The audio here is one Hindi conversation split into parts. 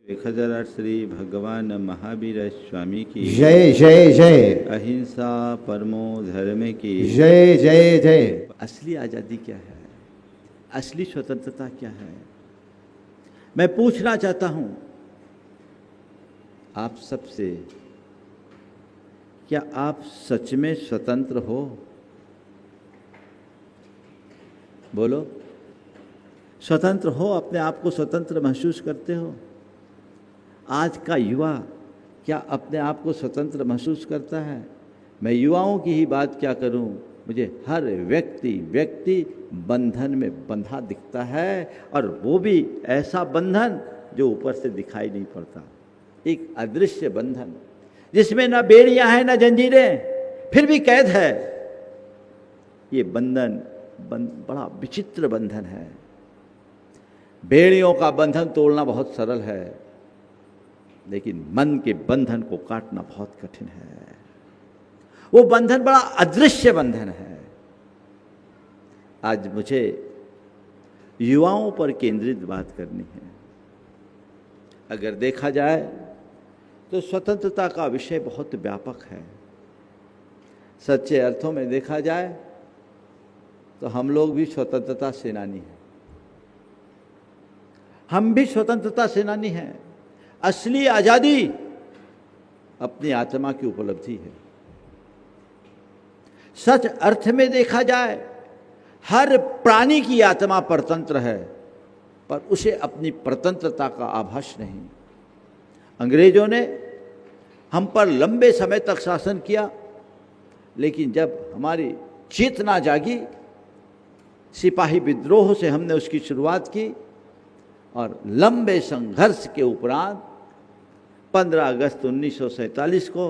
1008 श्री भगवान महावीर स्वामी की जय जय जय। अहिंसा परमो धर्म की जय जय जय। असली आज़ादी क्या है? असली स्वतंत्रता क्या है? मैं पूछना चाहता हूं आप सबसे, क्या आप सच में स्वतंत्र हो? बोलो, स्वतंत्र हो? अपने आप को स्वतंत्र महसूस करते हो? आज का युवा क्या अपने आप को स्वतंत्र महसूस करता है? मैं युवाओं की ही बात क्या करूं, मुझे हर व्यक्ति बंधन में बंधा दिखता है, और वो भी ऐसा बंधन जो ऊपर से दिखाई नहीं पड़ता, एक अदृश्य बंधन जिसमें न बेड़ियां हैं न जंजीरें, फिर भी कैद है। ये बंधन बड़ा विचित्र बंधन है। बेड़ियों का बंधन तोड़ना बहुत सरल है, लेकिन मन के बंधन को काटना बहुत कठिन है। वो बंधन बड़ा अदृश्य बंधन है। आज मुझे युवाओं पर केंद्रित बात करनी है। अगर देखा जाए तो स्वतंत्रता का विषय बहुत व्यापक है। सच्चे अर्थों में देखा जाए तो हम लोग भी स्वतंत्रता सेनानी हैं। हम भी स्वतंत्रता सेनानी हैं। असली आजादी अपनी आत्मा की उपलब्धि है। सच अर्थ में देखा जाए हर प्राणी की आत्मा परतंत्र है, पर उसे अपनी परतंत्रता का आभास नहीं। अंग्रेजों ने हम पर लंबे समय तक शासन किया, लेकिन जब हमारी चेतना जागी, सिपाही विद्रोह से हमने उसकी शुरुआत की, और लंबे संघर्ष के उपरांत 15 अगस्त 1947 को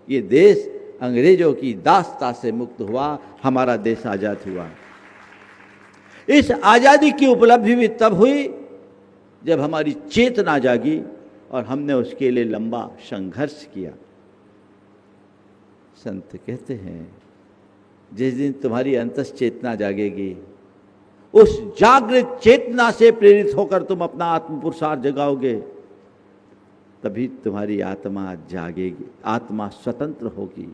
ये देश अंग्रेजों की दास्ता से मुक्त हुआ, हमारा देश आज़ाद हुआ। इस आज़ादी की उपलब्धि भी तब हुई जब हमारी चेतना जागी और हमने उसके लिए लंबा संघर्ष किया। संत कहते हैं, जिस दिन तुम्हारी अंतस चेतना जागेगी, उस जागृत चेतना से प्रेरित होकर तुम अपना आत्म पुरुषार्थ जगाओगे, तभी तुम्हारी आत्मा जागेगी, आत्मा स्वतंत्र होगी।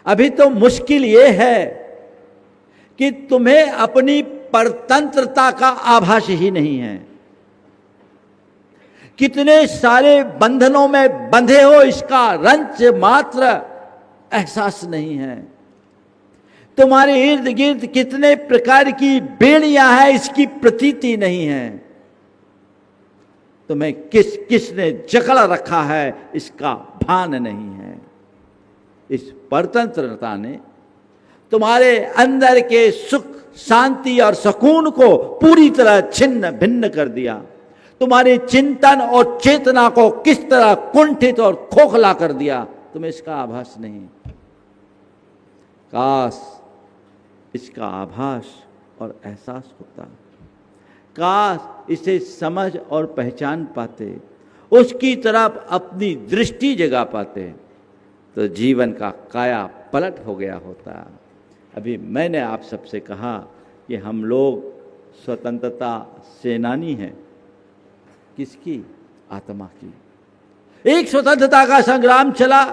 अभी तो मुश्किल ये है कि तुम्हें अपनी परतंत्रता का आभास ही नहीं है। कितने सारे बंधनों में बंधे हो, इसका रंच मात्र एहसास नहीं है। तुम्हारे इर्द गिर्द कितने प्रकार की बेड़ियां हैं, इसकी प्रतीति नहीं है। तुम्हें किसने जकड़ रखा है, इसका भान नहीं है। इस परतंत्रता ने तुम्हारे अंदर के सुख, शांति और सुकून को पूरी तरह छिन्न भिन्न कर दिया। तुम्हारे चिंतन और चेतना को किस तरह कुंठित और खोखला कर दिया, तुम्हें इसका आभास नहीं। काश इसका आभास और एहसास होता, काश इसे समझ और पहचान पाते, उसकी तरफ अपनी दृष्टि जगा पाते, तो जीवन का काया पलट हो गया होता। अभी मैंने आप सबसे कहा कि हम लोग स्वतंत्रता सेनानी हैं। किसकी? आत्मा की। एक स्वतंत्रता का संग्राम चला,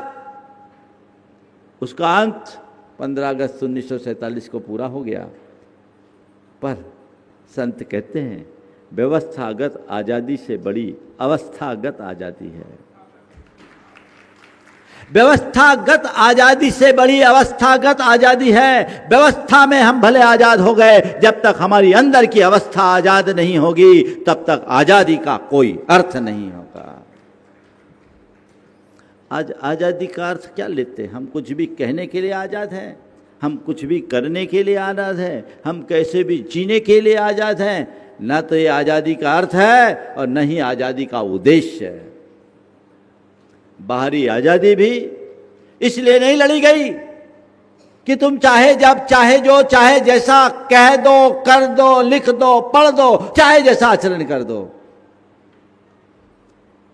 उसका अंत 15 अगस्त 1947 को पूरा हो गया, पर संत कहते हैं व्यवस्थागत आज़ादी से बड़ी अवस्थागत आज़ादी है। व्यवस्थागत आज़ादी से बड़ी अवस्थागत आज़ादी है। व्यवस्था में हम भले आज़ाद हो गए, जब तक हमारी अंदर की अवस्था आज़ाद नहीं होगी, तब तक आज़ादी का कोई अर्थ नहीं होगा। आज आज़ादी का अर्थ क्या लेते हैं? हम कुछ भी कहने के लिए आज़ाद हैं, हम कुछ भी करने के लिए आज़ाद हैं, हम कैसे भी जीने के लिए आज़ाद हैं। न तो ये आज़ादी का अर्थ है और न ही आज़ादी का उद्देश्य है। बाहरी आज़ादी भी इसलिए नहीं लड़ी गई कि तुम चाहे जब चाहे जो चाहे जैसा कह दो, कर दो, लिख दो, पढ़ दो, चाहे जैसा आचरण कर दो।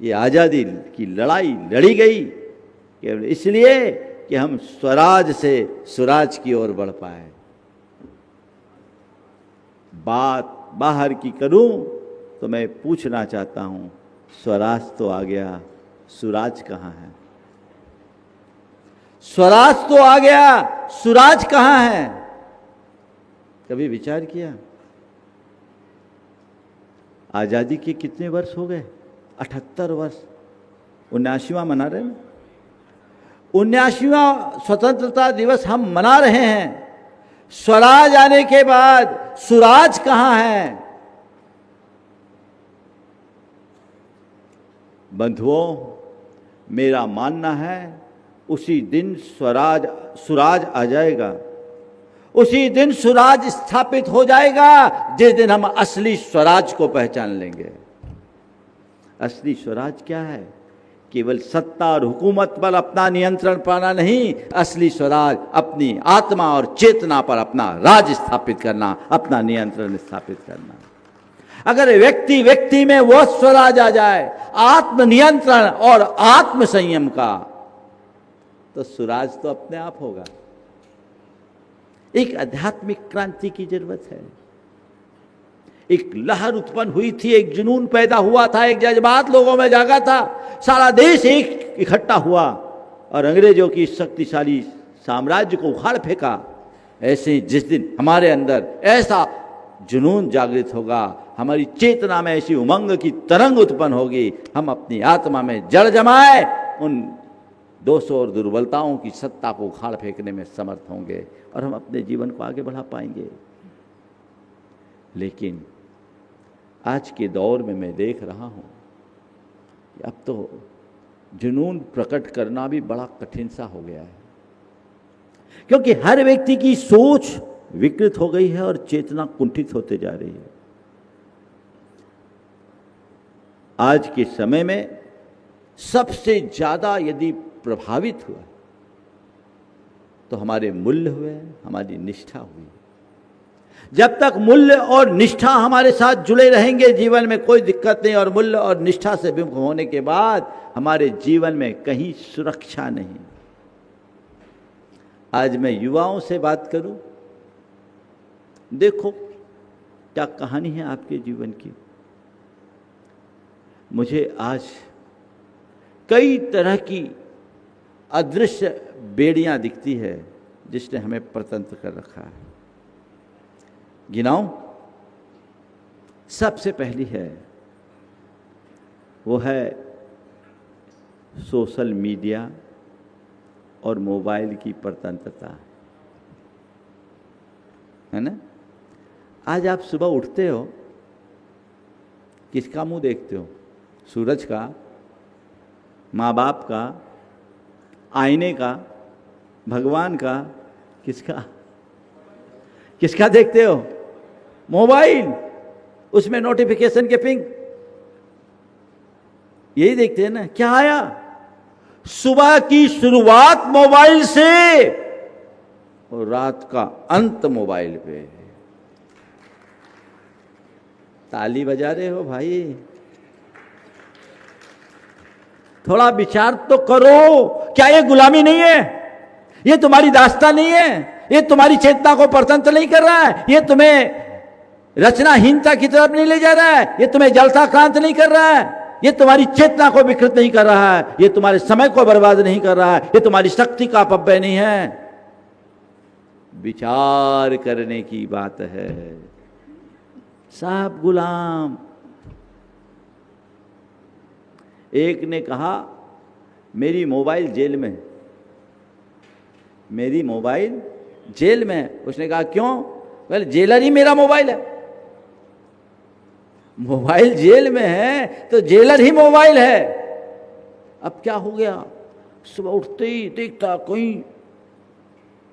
ये आज़ादी की लड़ाई लड़ी गई केवल इसलिए कि हम स्वराज से सुराज की ओर बढ़ पाए। बात बाहर की करूं तो मैं पूछना चाहता हूं, स्वराज तो आ गया, सुराज कहाँ है? स्वराज तो आ गया, सुराज कहाँ है? कभी विचार किया? आजादी के कितने वर्ष हो गए? 78 वर्ष। 79वां मना रहे हैं। 79वां स्वतंत्रता दिवस हम मना रहे हैं। स्वराज आने के बाद सुराज कहाँ है? बंधुओं, मेरा मानना है उसी दिन सुराज आ जाएगा, उसी दिन सुराज स्थापित हो जाएगा जिस दिन हम असली स्वराज को पहचान लेंगे। असली स्वराज क्या है? केवल सत्ता और हुकूमत पर अपना नियंत्रण पाना नहीं, असली स्वराज अपनी आत्मा और चेतना पर अपना राज स्थापित करना, अपना नियंत्रण स्थापित करना। अगर व्यक्ति व्यक्ति में वो स्वराज आ जाए, आत्मनियंत्रण और आत्म संयम का, तो स्वराज तो अपने आप होगा। एक आध्यात्मिक क्रांति की जरूरत है। एक लहर उत्पन्न हुई थी, एक जुनून पैदा हुआ था, एक जज्बात लोगों में जागा था। सारा देश एक इकट्ठा हुआ और अंग्रेजों की शक्तिशाली साम्राज्य को उखाड़ फेंका। ऐसे ही जिस दिन हमारे अंदर ऐसा जुनून जागृत होगा, हमारी चेतना में ऐसी उमंग की तरंग उत्पन्न होगी, हम अपनी आत्मा में जड़ जमाए उन दोषों और दुर्बलताओं की सत्ता को उखाड़ फेंकने में समर्थ होंगे और हम अपने जीवन को आगे बढ़ा पाएंगे। लेकिन आज के दौर में मैं देख रहा हूं कि अब तो जुनून प्रकट करना भी बड़ा कठिन सा हो गया है, क्योंकि हर व्यक्ति की सोच विकृत हो गई है और चेतना कुंठित होते जा रही है। आज के समय में सबसे ज्यादा यदि प्रभावित हुआ तो हमारे मूल्य हुए, हमारी निष्ठा हुई। जब तक मूल्य और निष्ठा हमारे साथ जुड़े रहेंगे जीवन में कोई दिक्कत नहीं, और मूल्य और निष्ठा से विमुख होने के बाद हमारे जीवन में कहीं सुरक्षा नहीं। आज मैं युवाओं से बात करूं, देखो क्या कहानी है आपके जीवन की। मुझे आज कई तरह की अदृश्य बेड़ियां दिखती है जिसने हमें परतंत्र कर रखा है। गिनाऊं? सबसे पहली है वो है सोशल मीडिया और मोबाइल की परतंत्रता, है ना। आज आप सुबह उठते हो, किसका मुंह देखते हो? सूरज का, माँ बाप का, आईने का, भगवान का? किसका देखते हो? मोबाइल। उसमें नोटिफिकेशन के पिंग, यही देखते हैं ना। क्या आया? सुबह की शुरुआत मोबाइल से और रात का अंत मोबाइल पे। ताली बजा रहे हो भाई? थोड़ा विचार तो करो। क्या ये गुलामी नहीं है? ये तुम्हारी दास्तां नहीं है? ये तुम्हारी चेतना को परतंत्र नहीं कर रहा है? ये तुम्हें रचनाहीनता की तरफ नहीं ले जा रहा है? ये तुम्हें जलता क्रांत नहीं कर रहा है? ये तुम्हारी चेतना को विकृत नहीं कर रहा है? ये तुम्हारे समय को बर्बाद नहीं कर रहा है? ये तुम्हारी शक्ति का अपव्यय नहीं है? विचार करने की बात है। सब गुलाम। एक ने कहा मेरी मोबाइल जेल में, मेरी मोबाइल जेल में। उसने कहा क्यों? बोले जेलर ही मेरा मोबाइल है। मोबाइल जेल में है तो जेलर ही मोबाइल है। अब क्या हो गया? सुबह उठते ही देखता कोई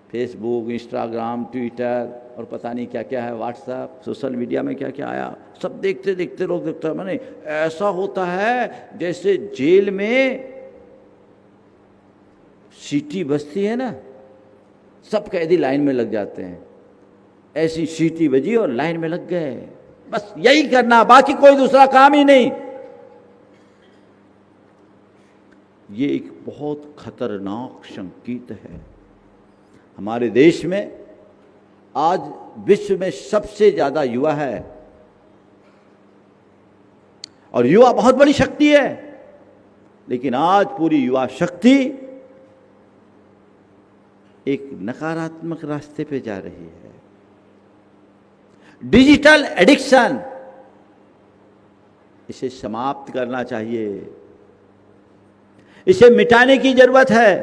फेसबुक, इंस्टाग्राम, ट्विटर और पता नहीं क्या क्या है, व्हाट्सएप, सोशल मीडिया में क्या क्या आया, सब देखते देखते लोग देखते हैं। मैंने ऐसा होता है जैसे जेल में सीटी बजती है ना, सब कैदी लाइन में लग जाते हैं। ऐसी सीटी बजी और लाइन में लग गए। बस यही करना, बाकी कोई दूसरा काम ही नहीं। ये एक बहुत खतरनाक संकेत है। हमारे देश में आज विश्व में सबसे ज्यादा युवा है और युवा बहुत बड़ी शक्ति है, लेकिन आज पूरी युवा शक्ति एक नकारात्मक रास्ते पे जा रही है। डिजिटल एडिक्शन, इसे समाप्त करना चाहिए, इसे मिटाने की जरूरत है,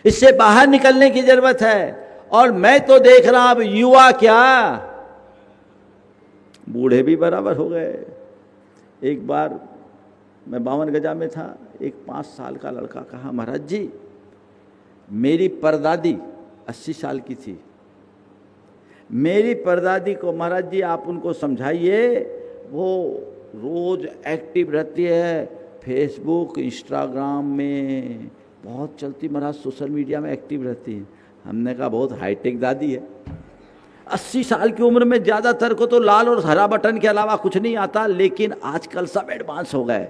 इससे बाहर निकलने की जरूरत है। और मैं तो देख रहा हूं अब युवा क्या, बूढ़े भी बराबर हो गए। एक बार मैं 52 गजा में था, एक 5 साल का लड़का कहा, महाराज जी मेरी परदादी 80 साल की थी, मेरी परदादी को महाराज जी आप उनको समझाइए, वो रोज एक्टिव रहती है, फेसबुक इंस्टाग्राम में बहुत चलती, महाराज सोशल मीडिया में एक्टिव रहती है। हमने कहा बहुत हाईटेक दादी है, 80 साल की उम्र में ज़्यादातर को तो लाल और हरा बटन के अलावा कुछ नहीं आता, लेकिन आजकल सब एडवांस हो गए।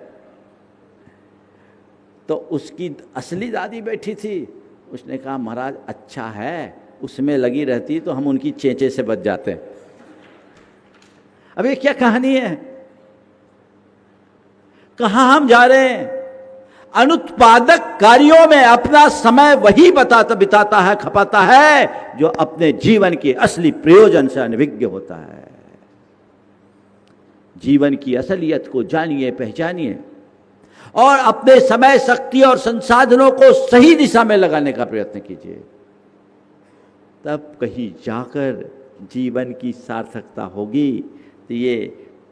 तो उसकी असली दादी बैठी थी, उसने कहा महाराज अच्छा है, उसमें लगी रहती तो हम उनकी चेंचे से बच जाते। अब ये क्या कहानी है, कहां हम जा रहे हैं? अनुत्पादक कार्यों में अपना समय वही बिताता है, खपाता है, जो अपने जीवन के असली प्रयोजन से अनभिज्ञ होता है। जीवन की असलियत को जानिए, पहचानिए और अपने समय, शक्ति और संसाधनों को सही दिशा में लगाने का प्रयत्न कीजिए, तब कहीं जाकर जीवन की सार्थकता होगी। तो ये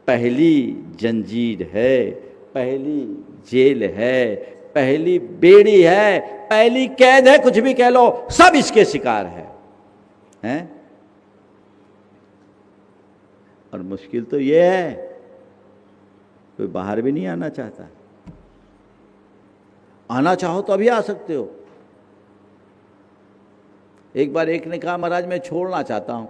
पहली जंजीर है, पहली जेल है, पहली बेड़ी है, पहली कैद है, कुछ भी कह लो, सब इसके शिकार हैं? और मुश्किल तो ये है, कोई बाहर भी नहीं आना चाहता। आना चाहो तो अभी आ सकते हो। एक बार एक ने कहा महाराज मैं छोड़ना चाहता हूं,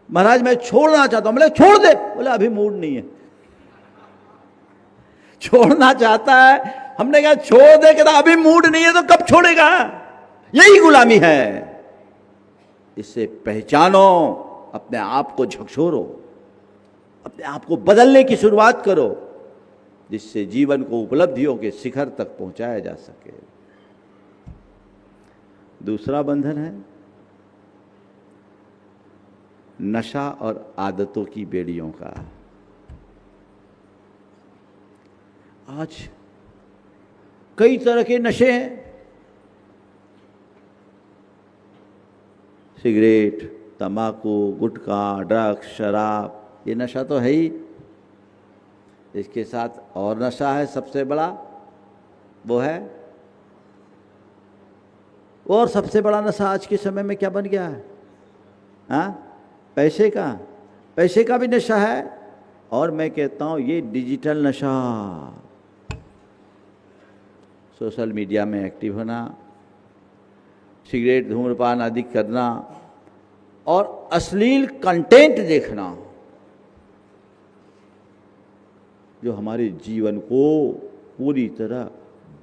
महाराज मैं छोड़ना चाहता हूं। बोले छोड़ दे, बोले अभी मूड नहीं है। छोड़ना चाहता है, हमने कहा छोड़ दे, कहता अभी मूड नहीं है, तो कब छोड़ेगा? यही गुलामी है। इसे पहचानो, अपने आप को झकझोरो, अपने आप को बदलने की शुरुआत करो, जिससे जीवन को उपलब्धियों के शिखर तक पहुंचाया जा सके। दूसरा बंधन है नशा और आदतों की बेड़ियों का। आज कई तरह के नशे हैं, सिगरेट, तंबाकू, गुटखा, ड्रग्स, शराब, ये नशा तो है ही। इसके साथ और नशा है सबसे बड़ा, वो है, और सबसे बड़ा नशा आज के समय में क्या बन गया है? हाँ, पैसे का। पैसे का भी नशा है, और मैं कहता हूं ये डिजिटल नशा, सोशल मीडिया में एक्टिव होना, सिगरेट, धूम्रपान आदि करना और अश्लील कंटेंट देखना, जो हमारे जीवन को पूरी तरह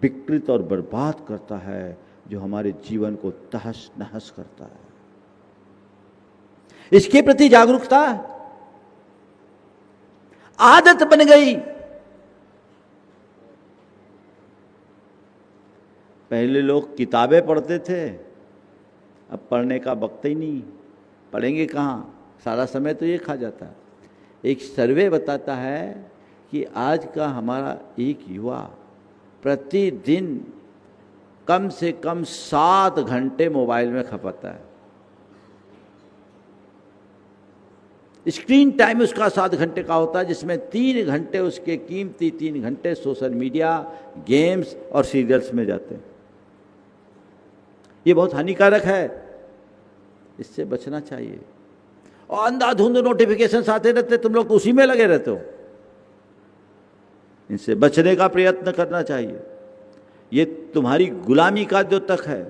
विकृत और बर्बाद करता है, जो हमारे जीवन को तहस नहस करता है। इसके प्रति जागरूकता आदत बन गई। पहले लोग किताबें पढ़ते थे, अब पढ़ने का वक्त ही नहीं, पढ़ेंगे कहाँ, सारा समय तो ये खा जाता है। एक सर्वे बताता है कि आज का हमारा एक युवा प्रतिदिन कम से कम 7 घंटे मोबाइल में खपाता है। स्क्रीन टाइम उसका 7 घंटे का होता है, जिसमें 3 घंटे उसके कीमती 3 घंटे सोशल मीडिया, गेम्स और सीरियल्स में जाते हैं। ये बहुत हानिकारक है, इससे बचना चाहिए। और अंधाधुंध नोटिफिकेशंस आते रहते, तुम लोग उसी में लगे रहते हो। इनसे बचने का प्रयत्न करना चाहिए। ये तुम्हारी गुलामी का जो तक है,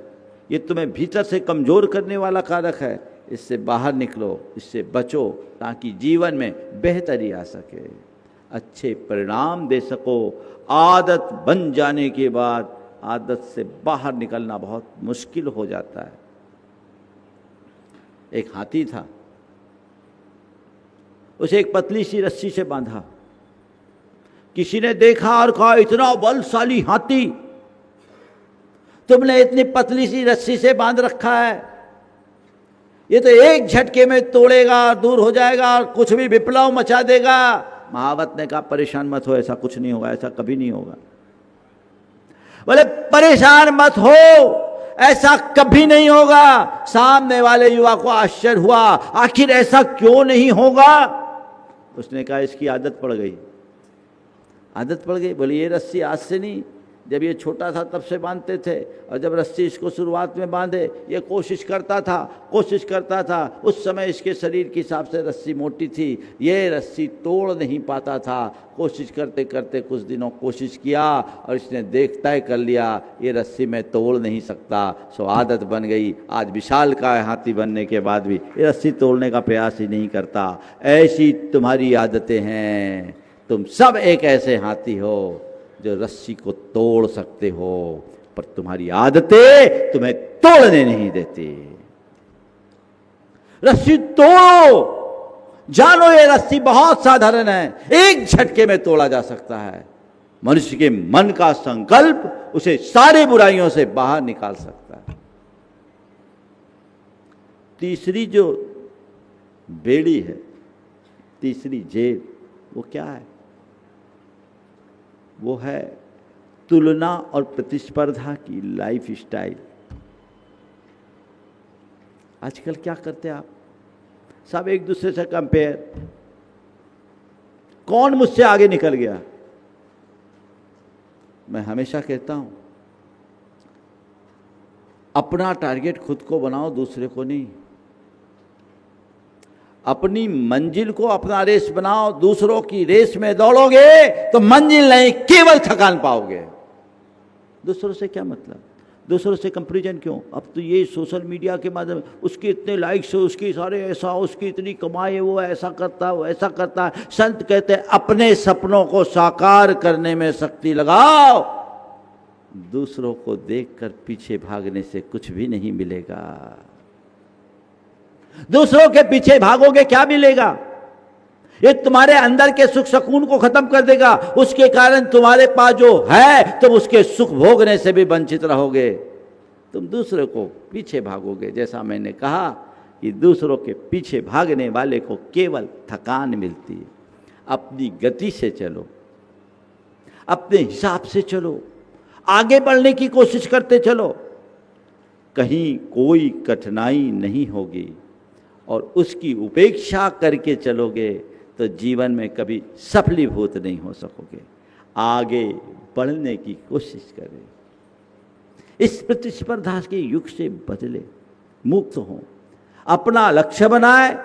ये तुम्हें भीतर से कमजोर करने वाला कारक है। इससे बाहर निकलो, इससे बचो, ताकि जीवन में बेहतरी आ सके, अच्छे परिणाम दे सको। आदत बन जाने के बाद आदत से बाहर निकलना बहुत मुश्किल हो जाता है। एक हाथी था, उसे एक पतली सी रस्सी से बांधा। किसी ने देखा और कहा, इतना बलशाली हाथी तुमने इतनी पतली सी रस्सी से बांध रखा है, ये तो एक झटके में तोड़ेगा, दूर हो जाएगा और कुछ भी विप्लव मचा देगा। महावत ने कहा, परेशान मत हो, ऐसा कुछ नहीं होगा, ऐसा कभी नहीं होगा। बोले परेशान मत हो, ऐसा कभी नहीं होगा। सामने वाले युवा को आश्चर्य हुआ, आखिर ऐसा क्यों नहीं होगा? उसने कहा, इसकी आदत पड़ गई। आदत पड़ गई? बोले ये रस्सी आज से नहीं, जब ये छोटा था तब से बांधते थे, और जब रस्सी इसको शुरुआत में बांधे, ये कोशिश करता था। उस समय इसके शरीर के हिसाब से रस्सी मोटी थी, ये रस्सी तोड़ नहीं पाता था। कोशिश करते करते कुछ दिनों कोशिश किया और इसने तय कर लिया, ये रस्सी मैं तोड़ नहीं सकता। सो आदत बन गई। आज विशालकाय हाथी बनने के बाद भी ये रस्सी तोड़ने का प्रयास ही नहीं करता। ऐसी तुम्हारी आदतें हैं। तुम सब एक ऐसे हाथी हो जो रस्सी को तोड़ सकते हो, पर तुम्हारी आदतें तुम्हें तोड़ने नहीं देती। रस्सी तोड़ो, जानो ये रस्सी बहुत साधारण है, एक झटके में तोड़ा जा सकता है। मनुष्य के मन का संकल्प उसे सारे बुराइयों से बाहर निकाल सकता है। तीसरी जो बेड़ी है, तीसरी जेल, वो क्या है? वो है तुलना और प्रतिस्पर्धा की लाइफ स्टाइल। आजकल क्या करते हैं आप? सब एक दूसरे से कंपेयर, कौन मुझसे आगे निकल गया। मैं हमेशा कहता हूं, अपना टारगेट खुद को बनाओ, दूसरे को नहीं। अपनी मंजिल को अपना रेस बनाओ, दूसरों की रेस में दौड़ोगे तो मंजिल नहीं, केवल थकान पाओगे। दूसरों से क्या मतलब? दूसरों से कंपैरिजन क्यों? अब तो ये सोशल मीडिया के माध्यम, उसके इतने लाइक्स है, उसकी सारे ऐसा, उसकी इतनी कमाई है, वो ऐसा करता है, वो ऐसा करता है। संत कहते हैं, अपने सपनों को साकार करने में शक्ति लगाओ, दूसरों को देखकर पीछे भागने से कुछ भी नहीं मिलेगा। दूसरों के पीछे भागोगे क्या मिलेगा? ये तुम्हारे अंदर के सुख सुकून को खत्म कर देगा। उसके कारण तुम्हारे पास जो है, तुम उसके सुख भोगने से भी वंचित रहोगे। तुम दूसरों को पीछे भागोगे। जैसा मैंने कहा कि दूसरों के पीछे भागने वाले को केवल थकान मिलती है। अपनी गति से चलो, अपने हिसाब से चलो, आगे बढ़ने की कोशिश करते चलो। कहीं कोई कठिनाई नहीं होगी और उसकी उपेक्षा करके चलोगे तो जीवन में कभी सफलीभूत नहीं हो सकोगे। आगे बढ़ने की कोशिश करें। इस प्रतिस्पर्धा के युग से बदले, मुक्त हो, अपना लक्ष्य बनाए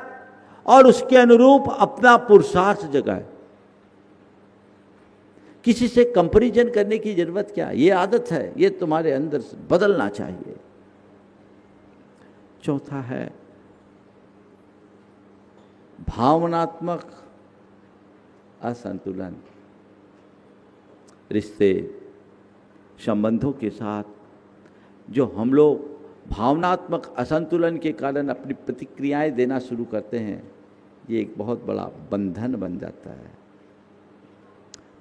और उसके अनुरूप अपना पुरुषार्थ जगाए। किसी से कंपैरिजन करने की जरूरत क्या? ये आदत है, ये तुम्हारे अंदर से बदलना चाहिए। चौथा है भावनात्मक असंतुलन। रिश्ते संबंधों के साथ जो हम लोग भावनात्मक असंतुलन के कारण अपनी प्रतिक्रियाएं देना शुरू करते हैं, ये एक बहुत बड़ा बंधन बन जाता है।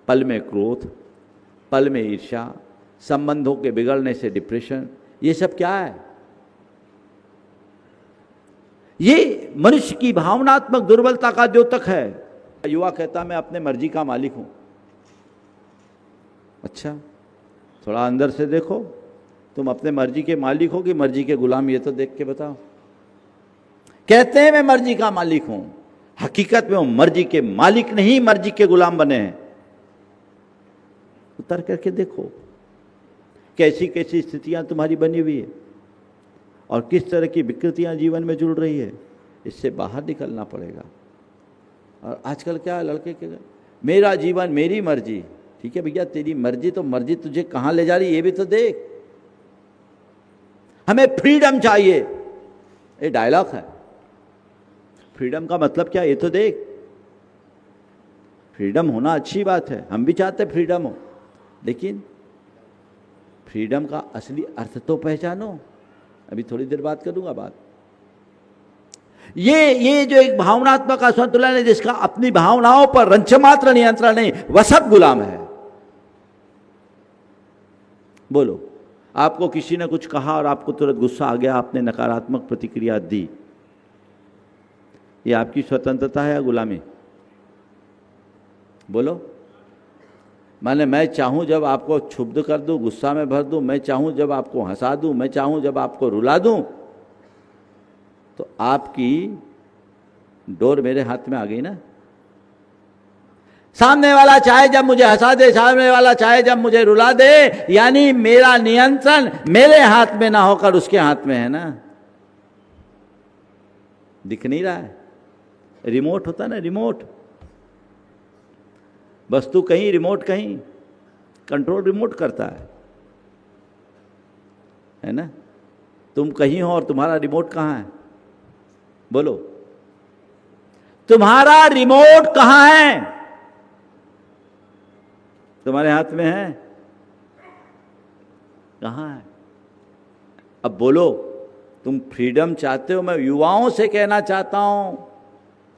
पल में क्रोध, पल में ईर्ष्या, संबंधों के बिगड़ने से डिप्रेशन, ये सब क्या है? ये मनुष्य की भावनात्मक दुर्बलता का द्योतक है। युवा कहता मैं अपने मर्जी का मालिक हूं। अच्छा, थोड़ा अंदर से देखो, तुम अपने मर्जी के मालिक हो कि मर्जी के गुलाम? ये तो देख के बताओ। कहते हैं मैं मर्जी का मालिक हूं, हकीकत में वो मर्जी के मालिक नहीं, मर्जी के गुलाम बने हैं। उतर करके देखो कैसी कैसी स्थितियां तुम्हारी बनी हुई है और किस तरह की विकृतियां जीवन में जुड़ रही है। इससे बाहर निकलना पड़ेगा। और आजकल क्या है, लड़के के मेरा जीवन मेरी मर्जी। ठीक है भैया, तेरी मर्जी तो मर्जी तुझे कहाँ ले जा रही है ये भी तो देख। हमें फ्रीडम चाहिए, ये डायलॉग है। फ्रीडम का मतलब क्या ये तो देख। फ्रीडम होना अच्छी बात है, हम भी चाहते हैं फ्रीडम हो, लेकिन फ्रीडम का असली अर्थ तो पहचानो। अभी थोड़ी देर बात करूंगा बात। ये जो एक भावनात्मक असंतुलन है, जिसका अपनी भावनाओं पर रंचमात्र नियंत्रण नहीं, वह सब गुलाम है। बोलो, आपको किसी ने कुछ कहा और आपको तुरंत गुस्सा आ गया, आपने नकारात्मक प्रतिक्रिया दी, ये आपकी स्वतंत्रता है या गुलामी? बोलो। माने मैं चाहूं जब आपको क्षुब्ध कर दूं, गुस्सा में भर दूं, मैं चाहूं जब आपको हंसा दूं, मैं चाहूं जब आपको रुला दूं, तो आपकी डोर मेरे हाथ में आ गई ना। सामने वाला चाहे जब मुझे हंसा दे, सामने वाला चाहे जब मुझे रुला दे, यानी मेरा नियंत्रण मेरे हाथ में ना होकर उसके हाथ में है ना। दिख नहीं रहा है? रिमोट होता ना, रिमोट, वस्तु कहीं, रिमोट कहीं, कंट्रोल रिमोट करता है ना। तुम कहीं हो और तुम्हारा रिमोट कहाँ है? बोलो, तुम्हारा रिमोट कहाँ है? तुम्हारे हाथ में है? कहाँ है? अब बोलो, तुम फ्रीडम चाहते हो? मैं युवाओं से कहना चाहता हूं,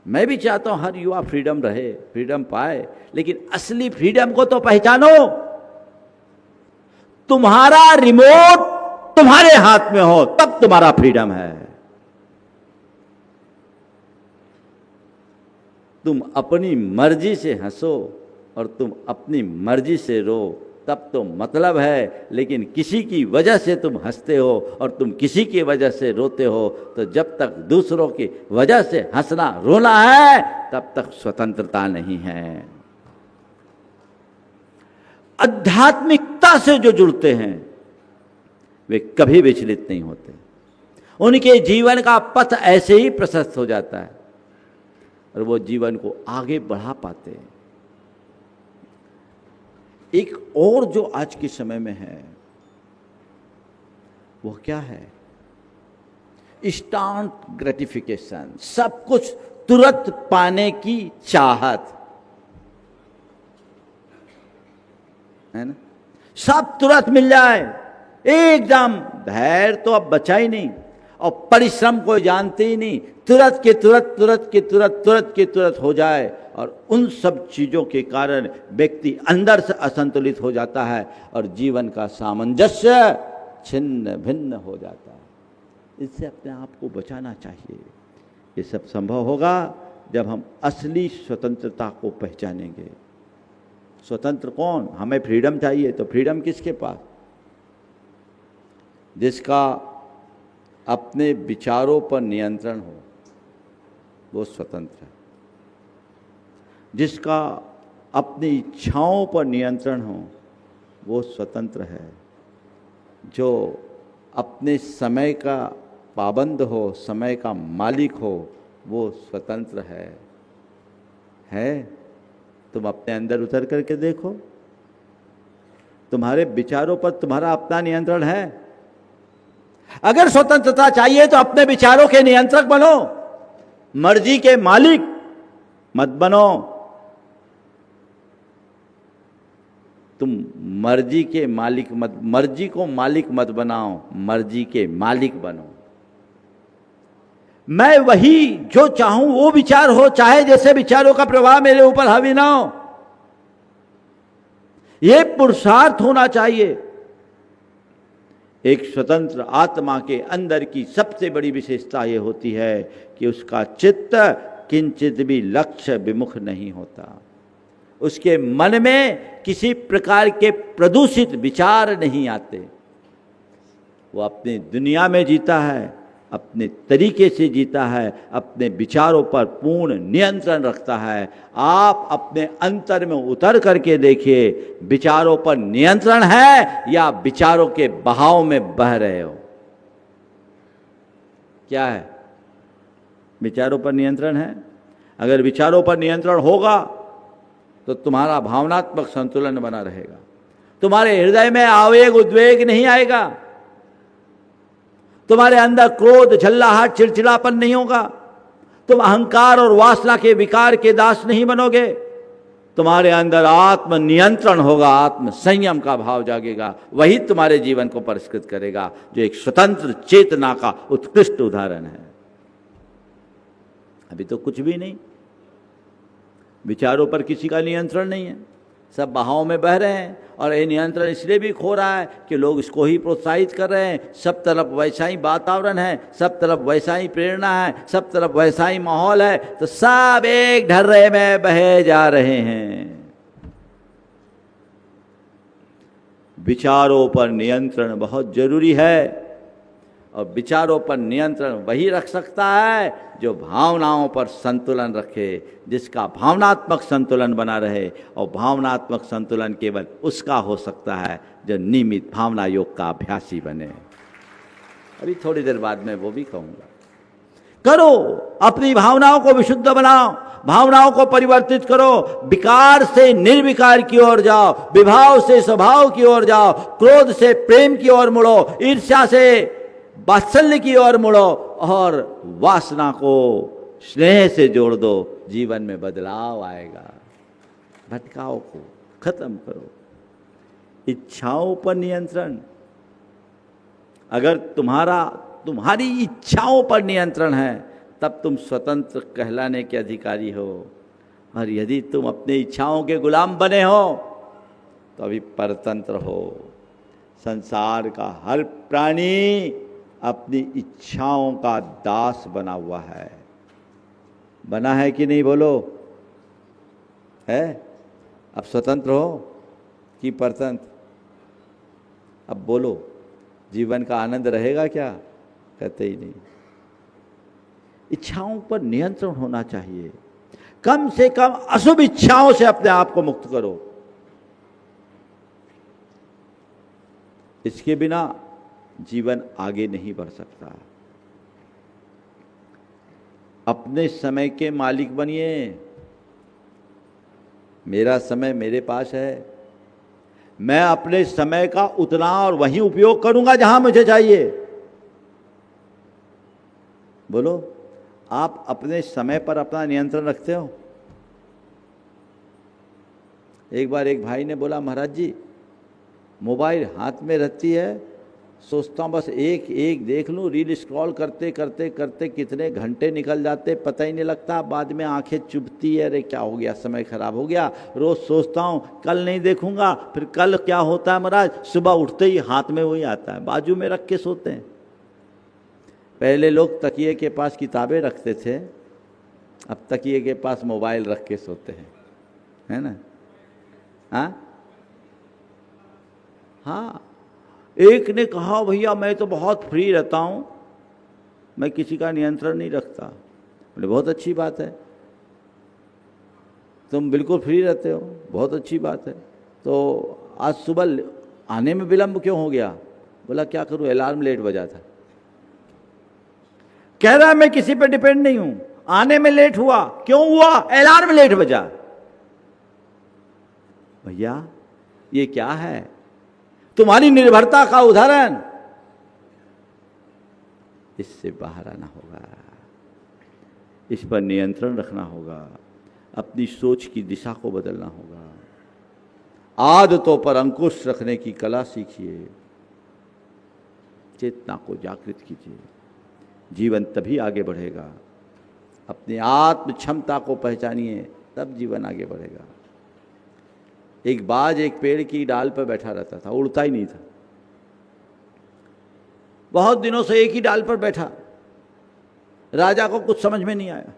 मैं भी चाहता हूं हर युवा फ्रीडम रहे, फ्रीडम पाए, लेकिन असली फ्रीडम को तो पहचानो। तुम्हारा रिमोट तुम्हारे हाथ में हो, तब तुम्हारा फ्रीडम है। तुम अपनी मर्जी से हंसो और तुम अपनी मर्जी से रो, तब तो मतलब है। लेकिन किसी की वजह से तुम हंसते हो और तुम किसी की वजह से रोते हो, तो जब तक दूसरों की वजह से हंसना रोना है, तब तक स्वतंत्रता नहीं है। आध्यात्मिकता से जो जुड़ते हैं वे कभी विचलित नहीं होते। उनके जीवन का पथ ऐसे ही प्रशस्त हो जाता है और वो जीवन को आगे बढ़ा पाते हैं। एक और जो आज के समय में है वो क्या है? इंस्टेंट ग्रेटिफिकेशन, सब कुछ तुरंत पाने की चाहत है ना। सब तुरंत मिल जाए, एकदम। धैर्य तो अब बचा ही नहीं और परिश्रम को जानते ही नहीं। तुरंत के तुरंत, तुरंत के तुरंत, तुरंत के तुरंत हो जाए, और उन सब चीज़ों के कारण व्यक्ति अंदर से असंतुलित हो जाता है और जीवन का सामंजस्य छिन्न भिन्न हो जाता है। इससे अपने आप को बचाना चाहिए। ये सब संभव होगा जब हम असली स्वतंत्रता को पहचानेंगे। स्वतंत्र कौन? हमें फ्रीडम चाहिए, तो फ्रीडम किसके पास? जिसका अपने विचारों पर नियंत्रण हो, वो स्वतंत्र है। जिसका अपनी इच्छाओं पर नियंत्रण हो, वो स्वतंत्र है। जो अपने समय का पाबंद हो, समय का मालिक हो, वो स्वतंत्र है। तुम अपने अंदर उतर करके देखो, तुम्हारे विचारों पर तुम्हारा अपना नियंत्रण है। अगर स्वतंत्रता चाहिए तो अपने विचारों के नियंत्रक बनो, मर्जी के मालिक मत बनो। तुम मर्जी के मालिक मत, मर्जी को मालिक मत बनाओ, मर्जी के मालिक बनो। मैं वही जो चाहूं वो विचार हो, चाहे जैसे विचारों का प्रभाव मेरे ऊपर हावी ना हो। यह पुरुषार्थ होना चाहिए। एक स्वतंत्र आत्मा के अंदर की सबसे बड़ी विशेषता यह होती है कि उसका चित्त किंचित भी लक्ष्य विमुख नहीं होता। उसके मन में किसी प्रकार के प्रदूषित विचार नहीं आते। वो अपनी दुनिया में जीता है, अपने तरीके से जीता है, अपने विचारों पर पूर्ण नियंत्रण रखता है। आप अपने अंतर में उतर करके देखिए, विचारों पर नियंत्रण है या विचारों के बहाव में बह रहे हो? क्या है? विचारों पर नियंत्रण है। अगर विचारों पर नियंत्रण होगा तो तुम्हारा भावनात्मक संतुलन बना रहेगा। तुम्हारे हृदय में आवेग उद्वेग नहीं आएगा। तुम्हारे अंदर क्रोध, झल्लाहट, चिड़चिड़ापन नहीं होगा। तुम अहंकार और वासना के विकार के दास नहीं बनोगे। तुम्हारे अंदर आत्म नियंत्रण होगा, आत्म संयम का भाव जागेगा। वही तुम्हारे जीवन को परिष्कृत करेगा, जो एक स्वतंत्र चेतना का उत्कृष्ट उदाहरण है। अभी तो कुछ भी नहीं, विचारों पर किसी का नियंत्रण नहीं है, सब बहाव में बह रहे हैं। और ये नियंत्रण इसलिए भी खो रहा है कि लोग इसको ही प्रोत्साहित कर रहे हैं। सब तरफ वैसा ही वातावरण है, सब तरफ वैसा ही प्रेरणा है, सब तरफ वैसा ही माहौल है, तो सब एक ढर्रे में बहे जा रहे हैं। विचारों पर नियंत्रण बहुत जरूरी है, और विचारों पर नियंत्रण वही रख सकता है जो भावनाओं पर संतुलन रखे, जिसका भावनात्मक संतुलन बना रहे। और भावनात्मक संतुलन केवल उसका हो सकता है जो नियमित भावना योग का अभ्यासी बने। अभी थोड़ी देर बाद मैं वो भी कहूँगा। करो, अपनी भावनाओं को विशुद्ध बनाओ, भावनाओं को परिवर्तित करो, विकार से निर्विकार की ओर जाओ, विभाव से स्वभाव की ओर जाओ, क्रोध से प्रेम की ओर मुड़ो, ईर्ष्या से वात्सल्य की ओर मुड़ो, और वासना को स्नेह से जोड़ दो। जीवन में बदलाव आएगा। भटकाव को खत्म करो। इच्छाओं पर नियंत्रण, अगर तुम्हारी इच्छाओं पर नियंत्रण है, तब तुम स्वतंत्र कहलाने के अधिकारी हो। और यदि तुम अपनी इच्छाओं के गुलाम बने हो तो अभी परतंत्र हो। संसार का हर प्राणी अपनी इच्छाओं का दास बना हुआ है। बना है कि नहीं, बोलो? है? अब स्वतंत्र हो कि परतंत्र? अब बोलो, जीवन का आनंद रहेगा क्या? कहते ही नहीं। इच्छाओं पर नियंत्रण होना चाहिए। कम से कम अशुभ इच्छाओं से अपने आप को मुक्त करो। इसके बिना जीवन आगे नहीं बढ़ सकता। अपने समय के मालिक बनिए। मेरा समय मेरे पास है, मैं अपने समय का उतना और वही उपयोग करूंगा जहां मुझे चाहिए। बोलो, आप अपने समय पर अपना नियंत्रण रखते हो? एक बार एक भाई ने बोला, महाराज जी मोबाइल हाथ में रहती है, सोचता हूँ बस एक एक देख लूँ, रील स्क्रॉल करते करते करते कितने घंटे निकल जाते पता ही नहीं लगता। बाद में आंखें चुभती है, अरे क्या हो गया, समय खराब हो गया। रोज़ सोचता हूँ कल नहीं देखूंगा, फिर कल क्या होता है महाराज, सुबह उठते ही हाथ में वही आता है, बाजू में रख के सोते हैं। पहले लोग तकिए के पास किताबें रखते थे, अब तकिए के पास मोबाइल रख के सोते हैं, है ना? हाँ, एक ने कहा भैया मैं तो बहुत फ्री रहता हूँ, मैं किसी का नियंत्रण नहीं रखता। बोले बहुत अच्छी बात है, तुम बिल्कुल फ्री रहते हो, बहुत अच्छी बात है। तो आज सुबह आने में विलंब क्यों हो गया? बोला क्या करूँ, अलार्म लेट बजा था। कह रहा मैं किसी पे डिपेंड नहीं हूं, आने में लेट हुआ, क्यों हुआ? अलार्म लेट बजा। भैया ये क्या है? तुम्हारी निर्भरता का उदाहरण। इससे बाहर आना होगा, इस पर नियंत्रण रखना होगा, अपनी सोच की दिशा को बदलना होगा। आदतों पर अंकुश रखने की कला सीखिए, चेतना को जागृत कीजिए, जीवन तभी आगे बढ़ेगा। अपनी आत्म क्षमता को पहचानिए, तब जीवन आगे बढ़ेगा। एक बाज एक पेड़ की डाल पर बैठा रहता था, उड़ता ही नहीं था। बहुत दिनों से एक ही डाल पर बैठा। राजा को कुछ समझ में नहीं आया।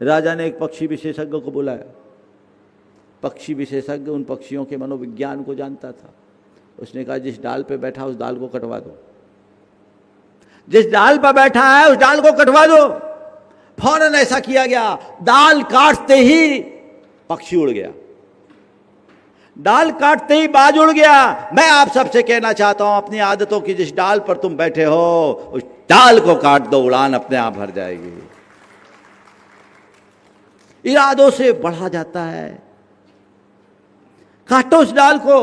राजा ने एक पक्षी विशेषज्ञ को बुलाया। पक्षी विशेषज्ञ उन पक्षियों के मनोविज्ञान को जानता था। उसने कहा जिस डाल पे बैठा उस डाल को कटवा दो, जिस डाल पर बैठा है उस डाल को कटवा दो। फौरन ऐसा किया गया। डाल काटते ही पक्षी उड़ गया, डाल काटते ही बाज उड़ गया। मैं आप सबसे कहना चाहता हूं, अपनी आदतों की जिस डाल पर तुम बैठे हो उस डाल को काट दो, उड़ान अपने आप भर जाएगी। इरादों से बढ़ा जाता है। काटो उस डाल को।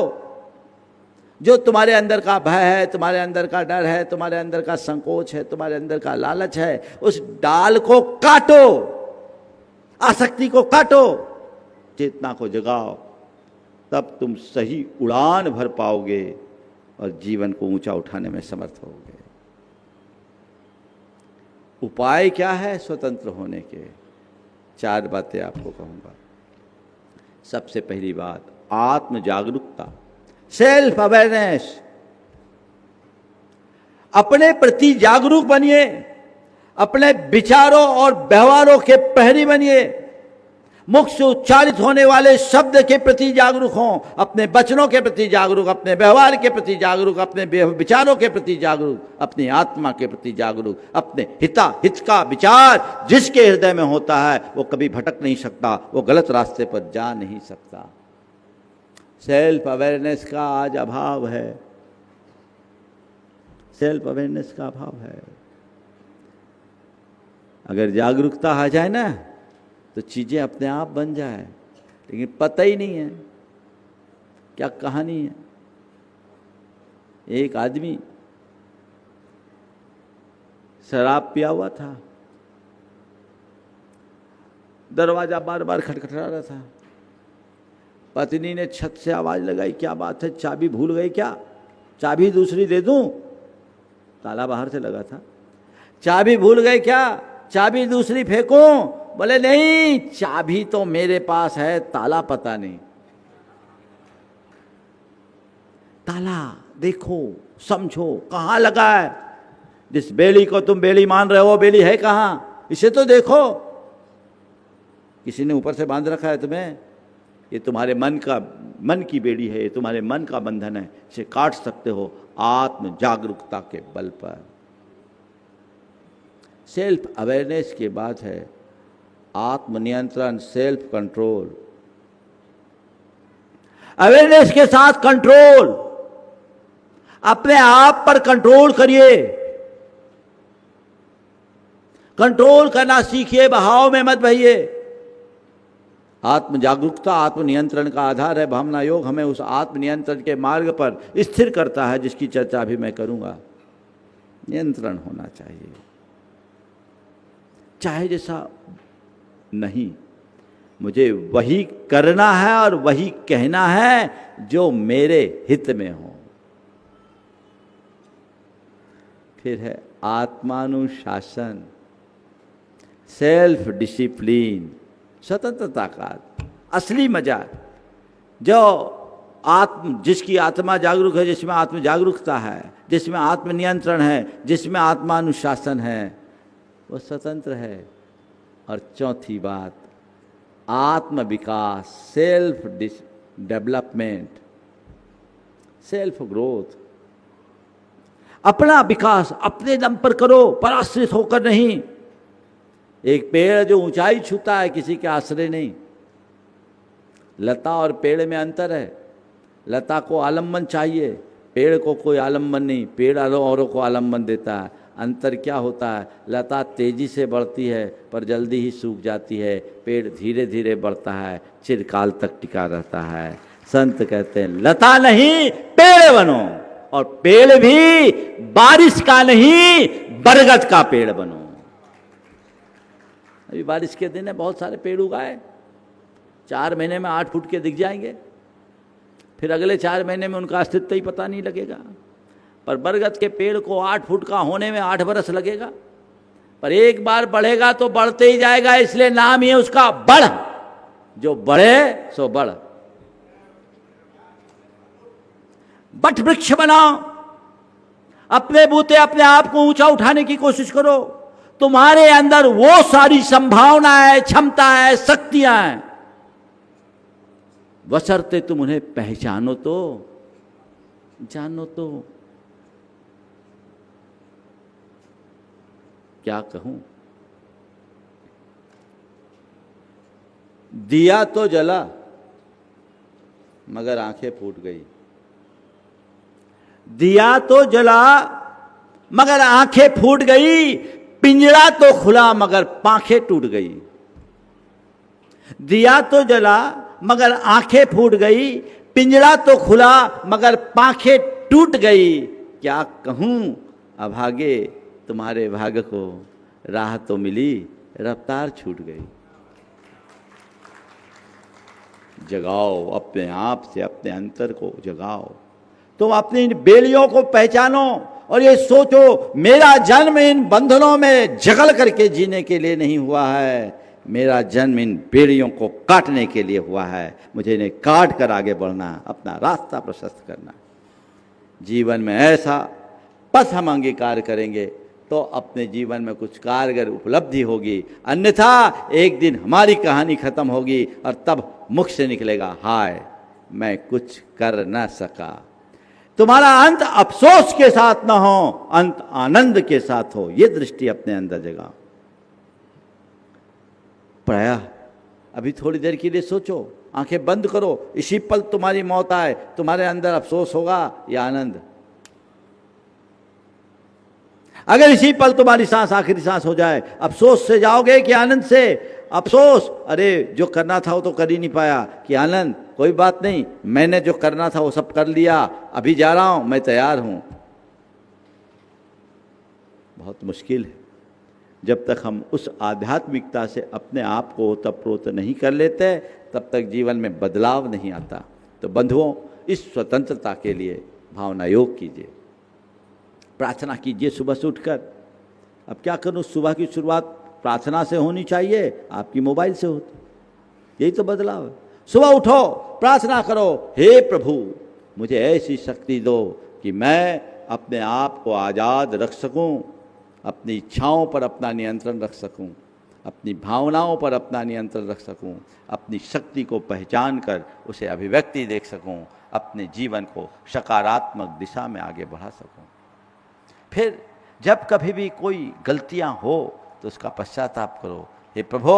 जो तुम्हारे अंदर का भय है, तुम्हारे अंदर का डर है, तुम्हारे अंदर का संकोच है, तुम्हारे अंदर का लालच है, उस डाल को काटो, आसक्ति को काटो, चेतना को जगाओ। तब तुम सही उड़ान भर पाओगे और जीवन को ऊंचा उठाने में समर्थ होगे। उपाय क्या है स्वतंत्र होने के? 4 बातें आपको कहूंगा। सबसे पहली बात, आत्म जागरूकता, सेल्फ अवेयरनेस। अपने प्रति जागरूक बनिए, अपने विचारों और व्यवहारों के प्रहरी बनिए, मुख से उच्चारित होने वाले शब्द के प्रति जागरूक हों, अपने वचनों के प्रति जागरूक, अपने व्यवहार के प्रति जागरूक, अपने विचारों के प्रति जागरूक, अपनी आत्मा के प्रति जागरूक। अपने हित का विचार जिसके हृदय में होता है वो कभी भटक नहीं सकता, वो गलत रास्ते पर जा नहीं सकता। सेल्फ अवेयरनेस का आज अभाव है, सेल्फ अवेयरनेस का अभाव है। अगर जागरूकता आ जाए ना तो चीजें अपने आप बन जाए, लेकिन पता ही नहीं है। क्या कहानी है, एक आदमी शराब पिया हुआ था, दरवाजा बार बार खटखटा रहा था। पत्नी ने छत से आवाज लगाई, क्या बात है, चाबी भूल गई क्या? चाबी दूसरी दे दूं? ताला बाहर से लगा था। चाबी भूल गए क्या? चाबी दूसरी फेंकूं? बोले नहीं, चाबी तो मेरे पास है, ताला पता नहीं। ताला देखो, समझो कहां लगा है। जिस बेली को तुम बेली मान रहे हो, बेली है कहां? इसे तो देखो। किसी ने ऊपर से बांध रखा है तुम्हें। ये तुम्हारे मन की बेड़ी है, ये तुम्हारे मन का बंधन है, इसे काट सकते हो आत्म जागरूकता के बल पर। सेल्फ अवेयरनेस के बाद है आत्मनियंत्रण, सेल्फ कंट्रोल। अवेयरनेस के साथ कंट्रोल, अपने आप पर कंट्रोल करिए, कंट्रोल करना सीखिए, बहाव में मत बहिए। आत्म जागरूकता आत्मनियंत्रण का आधार है। भावना योग हमें उस आत्मनियंत्रण के मार्ग पर स्थिर करता है, जिसकी चर्चा अभी मैं करूंगा। नियंत्रण होना चाहिए, चाहे जैसा नहीं, मुझे वही करना है और वही कहना है जो मेरे हित में हो। फिर है आत्मानुशासन, सेल्फ डिसिप्लिन, स्वतंत्रता का असली मजा। जिसकी आत्मा जागरूक है, जिसमें आत्म जागरूकता है, जिसमें आत्मनियंत्रण है, जिसमें आत्मानुशासन है, वो स्वतंत्र है। और चौथी बात, आत्म विकास, सेल्फ डेवलपमेंट, सेल्फ ग्रोथ। अपना विकास अपने दम पर करो, पराश्रित होकर नहीं। एक पेड़ जो ऊंचाई छूता है, किसी के आश्रय नहीं। लता और पेड़ में अंतर है। लता को आलम्बन चाहिए, पेड़ को कोई आलम्बन नहीं। पेड़ औरों को आलम्बन देता है। अंतर क्या होता है? लता तेजी से बढ़ती है पर जल्दी ही सूख जाती है, पेड़ धीरे धीरे बढ़ता है, चिरकाल तक टिका रहता है। संत कहते हैं लता नहीं पेड़ बनो, और पेड़ भी बारिश का नहीं बरगद का पेड़ बनो। अभी बारिश के दिन है, बहुत सारे पेड़ उगाए, 4 महीने में 8 फुट के दिख जाएंगे, फिर अगले 4 महीने में उनका अस्तित्व ही पता नहीं लगेगा। पर बरगद के पेड़ को 8 फुट का होने में 8 बरस लगेगा, पर एक बार बढ़ेगा तो बढ़ते ही जाएगा। इसलिए नाम ही है उसका बढ़, जो बढ़े सो बढ़। बट वृक्ष बनाओ, अपने बूते अपने आप को ऊंचा उठाने की कोशिश करो। तुम्हारे अंदर वो सारी संभावनाएं, क्षमताएं, शक्तियां हैं, बशर्ते तुम उन्हें पहचानो तो, जानो तो। क्या कहूं, दिया तो जला मगर आंखें फूट गई। दिया तो जला मगर आंखें फूट गई, पिंजरा तो खुला मगर पांखें टूट गई। दिया तो जला मगर आंखें फूट गई, पिंजरा तो खुला मगर पांखें टूट गई। क्या कहूं अभागे तुम्हारे भाग्य को, राह तो मिली रफ्तार छूट गई। जगाओ अपने आप से, अपने अंतर को जगाओ। तुम अपनी बेलियों को पहचानो और ये सोचो, मेरा जन्म इन बंधनों में जगल करके जीने के लिए नहीं हुआ है, मेरा जन्म इन बेड़ियों को काटने के लिए हुआ है। मुझे इन्हें काट कर आगे बढ़ना, अपना रास्ता प्रशस्त करना। जीवन में ऐसा पथ हम अंगीकार करेंगे तो अपने जीवन में कुछ कारगर उपलब्धि होगी, अन्यथा एक दिन हमारी कहानी खत्म होगी और तब मुख से निकलेगा, हाय मैं कुछ कर न सका। तुम्हारा अंत अफसोस के साथ ना हो, अंत आनंद के साथ हो। ये दृष्टि अपने अंदर जगाओ। प्रायः अभी थोड़ी देर के लिए सोचो, आंखें बंद करो, इसी पल तुम्हारी मौत आए, तुम्हारे अंदर अफसोस होगा या आनंद? अगर इसी पल तुम्हारी सांस आखिरी सांस हो जाए, अफसोस से जाओगे कि आनंद से? अफसोस, अरे जो करना था वो तो कर ही नहीं पाया, कि आनंद, कोई बात नहीं, मैंने जो करना था वो सब कर लिया, अभी जा रहा हूं, मैं तैयार हूं। बहुत मुश्किल है। जब तक हम उस आध्यात्मिकता से अपने आप को ओतप्रोत नहीं कर लेते, तब तक जीवन में बदलाव नहीं आता। तो बंधुओं, इस स्वतंत्रता के लिए भावना योग कीजिए, प्रार्थना कीजिए सुबह से उठकर। अब क्या करूं, सुबह की शुरुआत प्रार्थना से होनी चाहिए, आपकी मोबाइल से होती, यही तो बदलाव है। सुबह उठो, प्रार्थना करो, हे प्रभु मुझे ऐसी शक्ति दो कि मैं अपने आप को आज़ाद रख सकूं, अपनी इच्छाओं पर अपना नियंत्रण रख सकूं, अपनी भावनाओं पर अपना नियंत्रण रख सकूं, अपनी शक्ति को पहचान कर उसे अभिव्यक्ति देख सकूं, अपने जीवन को सकारात्मक दिशा में आगे बढ़ा सकूं। फिर जब कभी भी कोई गलतियां हो तो उसका पश्चाताप करो, हे प्रभु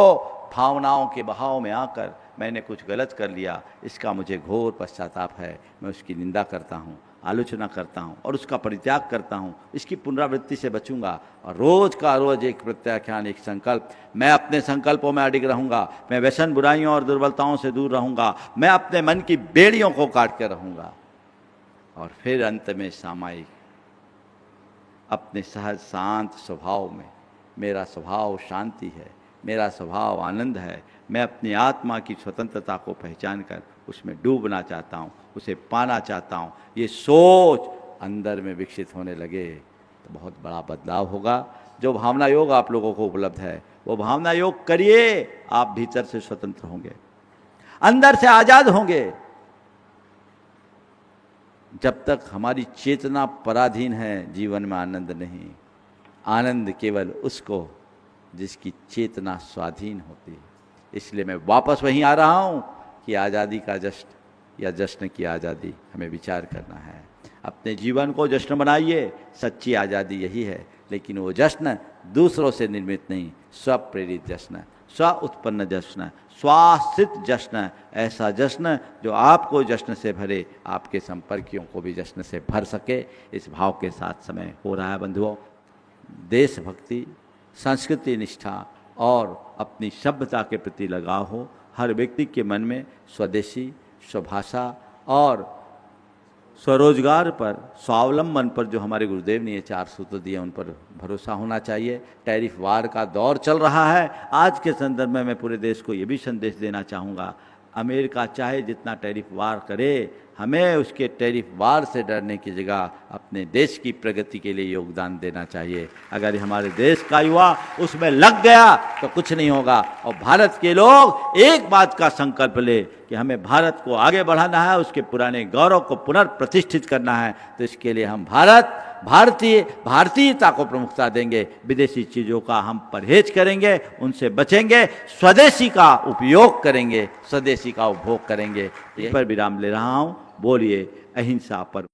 भावनाओं के बहाव में आकर मैंने कुछ गलत कर लिया, इसका मुझे घोर पश्चाताप है, मैं उसकी निंदा करता हूँ, आलोचना करता हूँ और उसका परित्याग करता हूँ, इसकी पुनरावृत्ति से बचूंगा। और रोज का रोज एक प्रत्याख्यान, एक संकल्प, मैं अपने संकल्पों में अडिग रहूंगा, मैं व्यसन बुराइयों और दुर्बलताओं से दूर रहूंगा, मैं अपने मन की बेड़ियों को काट कर रहूंगा। और फिर अंत में सामायिक अपने सहज शांत स्वभाव में, मेरा स्वभाव शांति है, मेरा स्वभाव आनंद है, मैं अपनी आत्मा की स्वतंत्रता को पहचान कर उसमें डूबना चाहता हूँ, उसे पाना चाहता हूँ, ये सोच अंदर में विकसित होने लगे तो बहुत बड़ा बदलाव होगा। जो भावना योग आप लोगों को उपलब्ध है वो भावना योग करिए, आप भीतर से स्वतंत्र होंगे, अंदर से आज़ाद होंगे। जब तक हमारी चेतना पराधीन है, जीवन में आनंद नहीं। आनंद केवल उसको जिसकी चेतना स्वाधीन होती है। इसलिए मैं वापस वहीं आ रहा हूँ कि आज़ादी का जश्न या जश्न की आज़ादी हमें विचार करना है। अपने जीवन को जश्न बनाइए, सच्ची आज़ादी यही है, लेकिन वो जश्न दूसरों से निर्मित नहीं, स्वप्रेरित जश्न, स्व उत्पन्न जश्न, स्वाश्रित जश्न, ऐसा जश्न जो आपको जश्न से भरे, आपके संपर्कियों को भी जश्न से भर सके। इस भाव के साथ समय हो रहा है बंधुओं। देशभक्ति, संस्कृति निष्ठा और अपनी सभ्यता के प्रति लगाव हो। हर व्यक्ति के मन में स्वदेशी, स्वभाषा और स्वरोजगार पर, स्वावलंबन पर जो हमारे गुरुदेव ने ये 4 सूत्र दिए उन पर भरोसा होना चाहिए। टैरिफ वार का दौर चल रहा है। आज के संदर्भ में मैं पूरे देश को ये भी संदेश देना चाहूँगा, अमेरिका चाहे जितना टैरिफ वार करे, हमें उसके टैरिफ वार से डरने की जगह अपने देश की प्रगति के लिए योगदान देना चाहिए। अगर हमारे देश का युवा उसमें लग गया तो कुछ नहीं होगा। और भारत के लोग एक बात का संकल्प ले कि हमें भारत को आगे बढ़ाना है, उसके पुराने गौरव को पुनर्प्रतिष्ठित करना है, तो इसके लिए हम भारतीयता को प्रमुखता देंगे। विदेशी चीज़ों का हम परहेज करेंगे, उनसे बचेंगे, स्वदेशी का उपयोग करेंगे, स्वदेशी का उपभोग करेंगे। इस पर विराम ले रहा हूँ। बोलिए अहिंसा पर।